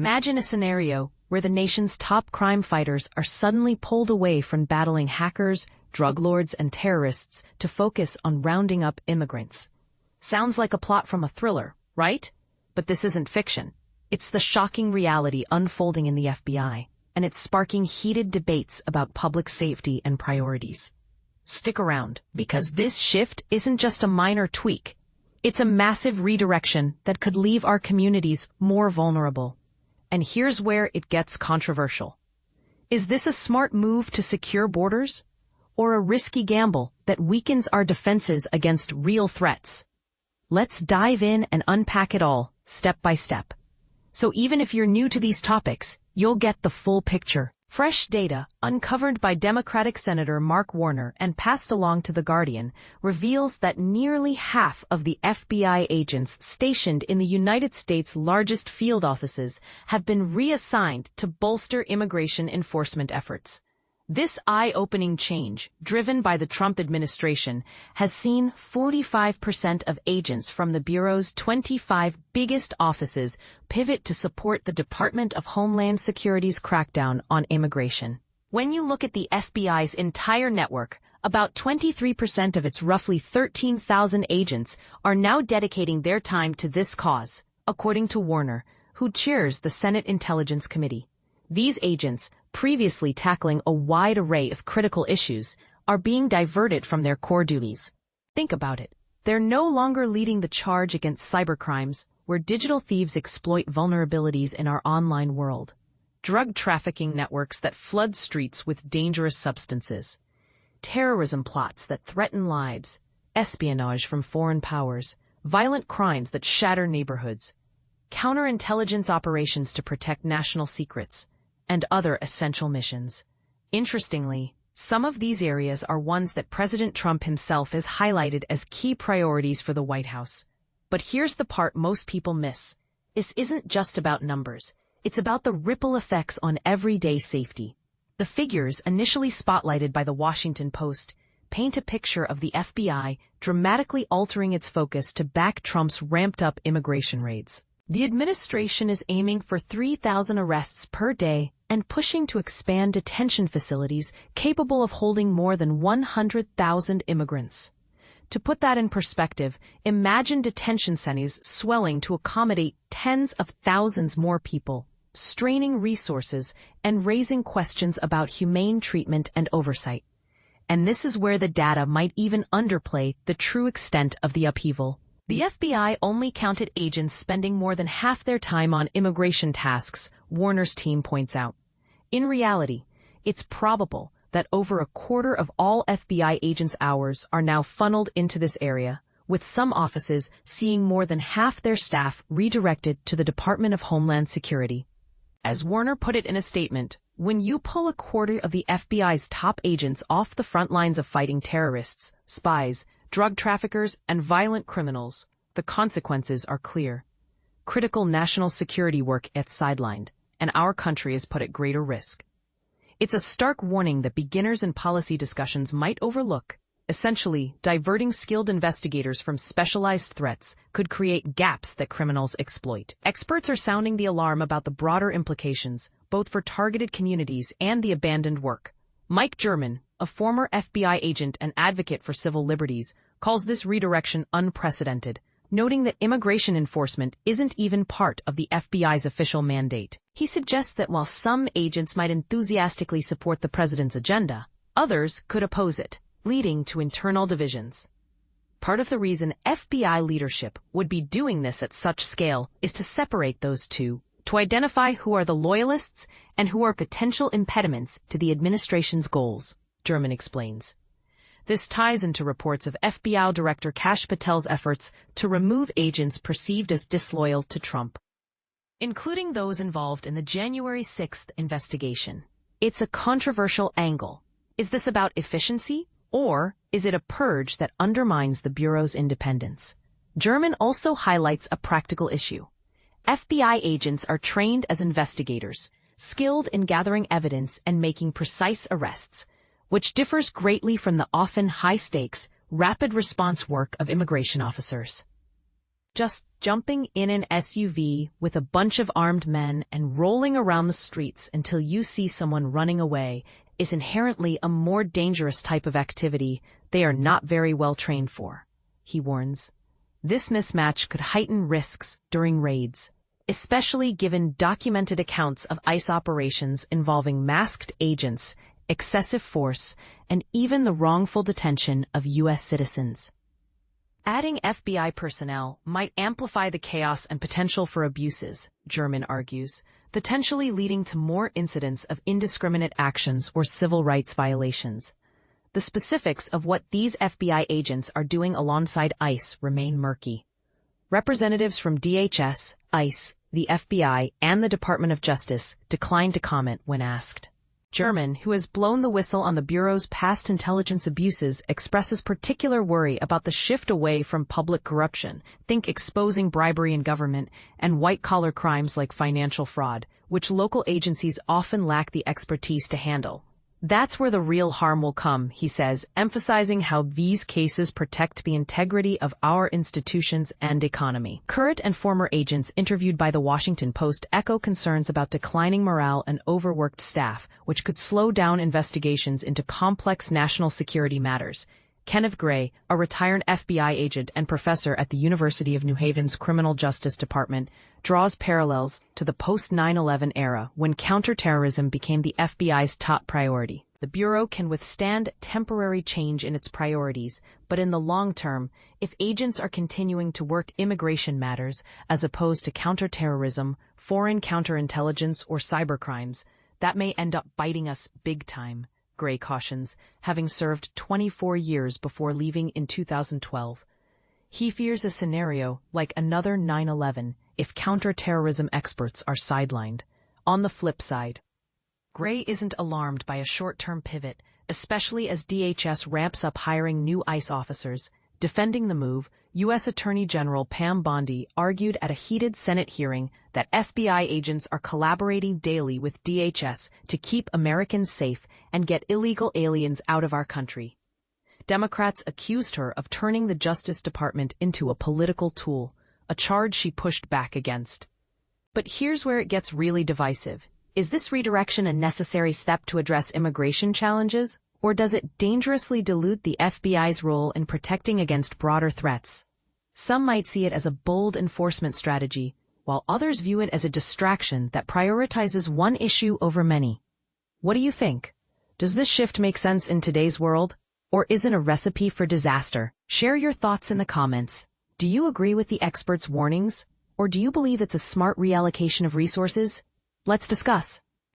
Imagine a scenario where the nation's top crime fighters are suddenly pulled away from battling hackers, drug lords, and terrorists to focus on rounding up immigrants. Sounds like a plot from a thriller, right? But this isn't fiction. It's the shocking reality unfolding in the FBI, and it's sparking heated debates about public safety and priorities. Stick around, because this shift isn't just a minor tweak. It's a massive redirection that could leave our communities more vulnerable. And here's where it gets controversial. Is this a smart move to secure borders? Or a risky gamble that weakens our defenses against real threats? Let's dive in and unpack it all, step by step. So even if you're new to these topics, you'll get the full picture. Fresh data, uncovered by Democratic Senator Mark Warner and passed along to The Guardian, reveals that nearly half of the FBI agents stationed in the United States' largest field offices have been reassigned to bolster immigration enforcement efforts. This eye-opening change, driven by the Trump administration, has seen 45% of agents from the Bureau's 25 biggest offices pivot to support the Department of Homeland Security's crackdown on immigration. When you look at the FBI's entire network, about 23% of its roughly 13,000 agents are now dedicating their time to this cause, according to Warner, who chairs the Senate Intelligence Committee. These agents, previously tackling a wide array of critical issues, are being diverted from their core duties. Think about it. They're no longer leading the charge against cybercrimes, where digital thieves exploit vulnerabilities in our online world. Drug trafficking networks that flood streets with dangerous substances. Terrorism plots that threaten lives. Espionage from foreign powers. Violent crimes that shatter neighborhoods. Counterintelligence operations to protect national secrets. And other essential missions. Interestingly, some of these areas are ones that President Trump himself has highlighted as key priorities for the White House. But here's the part most people miss. This isn't just about numbers. It's about the ripple effects on everyday safety. The figures, initially spotlighted by the Washington Post, paint a picture of the FBI dramatically altering its focus to back Trump's ramped-up immigration raids. The administration is aiming for 3,000 arrests per day and pushing to expand detention facilities capable of holding more than 100,000 immigrants. To put that in perspective, imagine detention centers swelling to accommodate tens of thousands more people, straining resources and raising questions about humane treatment and oversight. And this is where the data might even underplay the true extent of the upheaval. The FBI only counted agents spending more than half their time on immigration tasks, Warner's team points out. In reality, it's probable that over a quarter of all FBI agents' hours are now funneled into this area, with some offices seeing more than half their staff redirected to the Department of Homeland Security. As Warner put it in a statement, when you pull a quarter of the FBI's top agents off the front lines of fighting terrorists, spies, drug traffickers, and violent criminals, the consequences are clear. Critical national security work gets sidelined, and our country is put at greater risk. It's a stark warning that beginners in policy discussions might overlook. Essentially, diverting skilled investigators from specialized threats could create gaps that criminals exploit. Experts are sounding the alarm about the broader implications, both for targeted communities and the abandoned work. Mike German, a former FBI agent and advocate for civil liberties, calls this redirection unprecedented, noting that immigration enforcement isn't even part of the FBI's official mandate. He suggests that while some agents might enthusiastically support the president's agenda, others could oppose it, leading to internal divisions. Part of the reason FBI leadership would be doing this at such scale is to separate those two, to identify who are the loyalists and who are potential impediments to the administration's goals, German explains. This ties into reports of FBI Director Kash Patel's efforts to remove agents perceived as disloyal to Trump, including those involved in the January 6th investigation. It's a controversial angle. Is this about efficiency, or is it a purge that undermines the Bureau's independence? German also highlights a practical issue. FBI agents are trained as investigators, skilled in gathering evidence and making precise arrests, which differs greatly from the often high-stakes, rapid response work of immigration officers. Just jumping in an SUV with a bunch of armed men and rolling around the streets until you see someone running away is inherently a more dangerous type of activity they are not very well trained for, he warns. This mismatch could heighten risks during raids, especially given documented accounts of ICE operations involving masked agents, excessive force, and even the wrongful detention of U.S. citizens. Adding FBI personnel might amplify the chaos and potential for abuses, German argues, potentially leading to more incidents of indiscriminate actions or civil rights violations. The specifics of what these FBI agents are doing alongside ICE remain murky. Representatives from DHS, ICE, the FBI, and the Department of Justice declined to comment when asked. German, who has blown the whistle on the Bureau's past intelligence abuses, expresses particular worry about the shift away from public corruption, think exposing bribery in government, and white-collar crimes like financial fraud, which local agencies often lack the expertise to handle. That's where the real harm will come, he says, emphasizing how these cases protect the integrity of our institutions and economy. Current and former agents interviewed by the Washington Post echo concerns about declining morale and overworked staff, which could slow down investigations into complex national security matters. Kenneth Gray, a retired FBI agent and professor at the University of New Haven's Criminal Justice Department, draws parallels to the post-9/11 era when counterterrorism became the FBI's top priority. The Bureau can withstand temporary change in its priorities, but in the long term, if agents are continuing to work immigration matters as opposed to counterterrorism, foreign counterintelligence, or cybercrimes, that may end up biting us big time, Gray cautions, having served 24 years before leaving in 2012. He fears a scenario like another 9/11 if counterterrorism experts are sidelined. On the flip side, Gray isn't alarmed by a short-term pivot, especially as DHS ramps up hiring new ICE officers. Defending the move, U.S. Attorney General Pam Bondi argued at a heated Senate hearing that FBI agents are collaborating daily with DHS to keep Americans safe and get illegal aliens out of our country. Democrats accused her of turning the Justice Department into a political tool, a charge she pushed back against. But here's where it gets really divisive. Is this redirection a necessary step to address immigration challenges, or does it dangerously dilute the FBI's role in protecting against broader threats? Some might see it as a bold enforcement strategy, while others view it as a distraction that prioritizes one issue over many. What do you think? Does this shift make sense in today's world, or is it a recipe for disaster? Share your thoughts in the comments. Do you agree with the experts' warnings, or do you believe it's a smart reallocation of resources? Let's discuss.